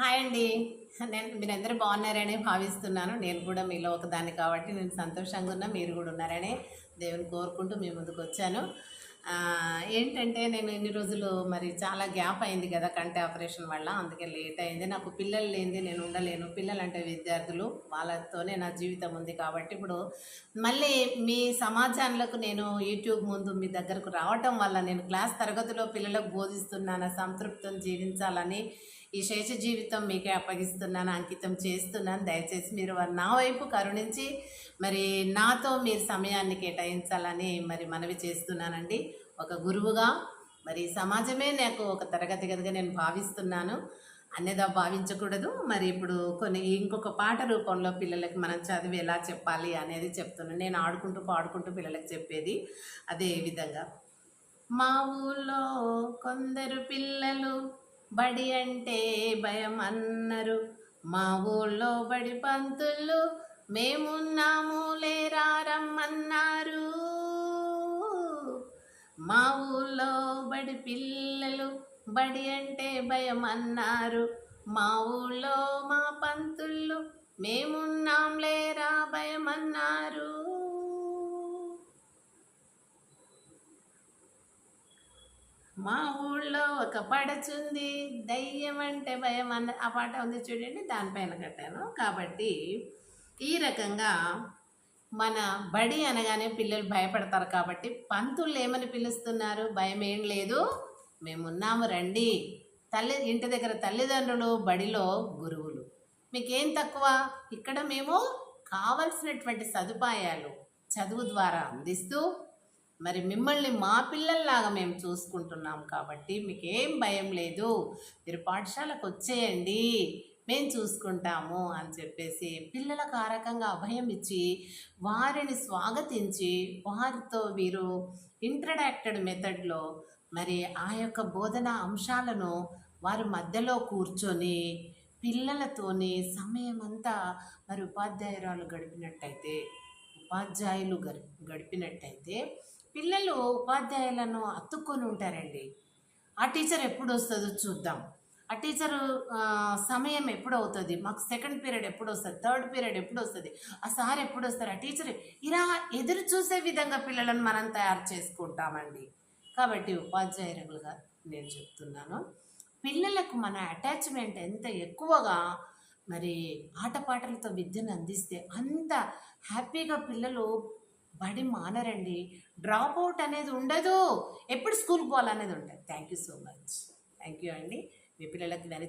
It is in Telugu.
హాయ్ అండి. మీరందరూ బాగున్నారని భావిస్తున్నాను. నేను కూడా మీలో ఒకదాన్ని కాబట్టి నేను సంతోషంగా ఉన్నా. మీరు కూడా ఉన్నారని దేవుని కోరుకుంటూ మీ ముందుకొచ్చాను. ఏంటంటే నేను ఇన్ని రోజులు మరి చాలా గ్యాప్ అయింది కదా కంటి ఆపరేషన్ వల్ల. అందుకే లేట్ అయింది. నాకు పిల్లలు లేనిది నేను ఉండలేను. పిల్లలంటే విద్యార్థులు. వాళ్ళతోనే నా జీవితం ఉంది కాబట్టి ఇప్పుడు మళ్ళీ మీ సమాజంలోకి నేను యూట్యూబ్ ముందు మీ దగ్గరకు రావటం వల్ల నేను క్లాస్ తరగతిలో పిల్లలకు బోధిస్తున్నాను, సంతృప్తం జీవించాలని ఈ శేష జీవితం మీకే అప్పగిస్తున్నాను, అంకితం చేస్తున్నాను. దయచేసి మీరు నా వైపు కరుణించి మరి నాతో మీరు సమయాన్ని కేటాయించాలని మరి మనవి చేస్తున్నానండి. ఒక గురువుగా మరి సమాజమే నాకు ఒక తరగతి గదిగా నేను భావిస్తున్నాను. అన్యదా భావించకూడదు. మరి ఇప్పుడు ఇంకొక పాట రూపంలో పిల్లలకి మనం చదివి ఎలా చెప్పాలి అనేది చెప్తున్నాను. నేను ఆడుకుంటూ పాడుకుంటూ పిల్లలకి చెప్పేది అదే విధంగా. మా ఊళ్ళో కొందరు పిల్లలు బడి అంటే భయం అన్నారు. మా ఊళ్ళో బడి పంతులు మేమున్నాము లేరా రమ్మన్నారు. మా ఊళ్ళో బడి పిల్లలు బడి అంటే భయం అన్నారు. మా ఊళ్ళో మా పంతులు మేమున్నాం లేరా భయం అన్నారు. మా ఊళ్ళో ఒక పడచుంది దయ్యం అంటే భయం అన్న ఆ పాట ఉంది చూడండి, దానిపైన కట్టాను. కాబట్టి ఈ రకంగా మన బడి అనగానే పిల్లలు భయపడతారు కాబట్టి పంతులు ఏమని పిలుస్తున్నారు? భయం ఏం లేదు, మేమున్నాము రండి. ఇంటి దగ్గర తల్లిదండ్రులు, బడిలో గురువులు. మీకేం తక్కువ? ఇక్కడ మేము కావలసినటువంటి సదుపాయాలు చదువు ద్వారా అందిస్తూ మరి మిమ్మల్ని మా పిల్లల్లాగా మేము చూసుకుంటున్నాం కాబట్టి మీకేం భయం లేదు, మీరు పాఠశాలకు వచ్చేయండి, మేము చూసుకుంటాము అని చెప్పేసి పిల్లలకు ఆ రకంగా అభయం ఇచ్చి వారిని స్వాగతించి వారితో వీరు ఇంట్రడాక్టెడ్ మెథడ్లో మరి ఆ యొక్క బోధన అంశాలను వారి మధ్యలో కూర్చొని పిల్లలతోని సమయం అంతా మరి ఉపాధ్యాయులు గడిపినట్టయితే పిల్లలు ఉపాధ్యాయులను అతుక్కొని ఉంటారండి. ఆ టీచర్ ఎప్పుడు వస్తుందో చూద్దాం, ఆ టీచరు సమయం ఎప్పుడు అవుతుంది, మాకు సెకండ్ పీరియడ్ ఎప్పుడు వస్తుంది, థర్డ్ పీరియడ్ ఎప్పుడు వస్తుంది, ఆ సార్ ఎప్పుడు వస్తారు, ఆ టీచర్ ఇలా ఎదురు చూసే విధంగా పిల్లలను మనం తయారు చేసుకుంటామండి. కాబట్టి ఉపాధ్యాయులుగా నేను చెప్తున్నాను, పిల్లలకు మన అటాచ్మెంట్ ఎంత ఎక్కువగా మరి ఆటపాటలతో విద్యను అందిస్తే అంత హ్యాపీగా పిల్లలు బడి మానరండి. డ్రాప్ అవుట్ అనేది ఉండదు, ఎప్పుడు స్కూల్కి పోవాలనేది ఉంటుంది. Thank you so much. Thank you అండి. మీ పిల్లలకి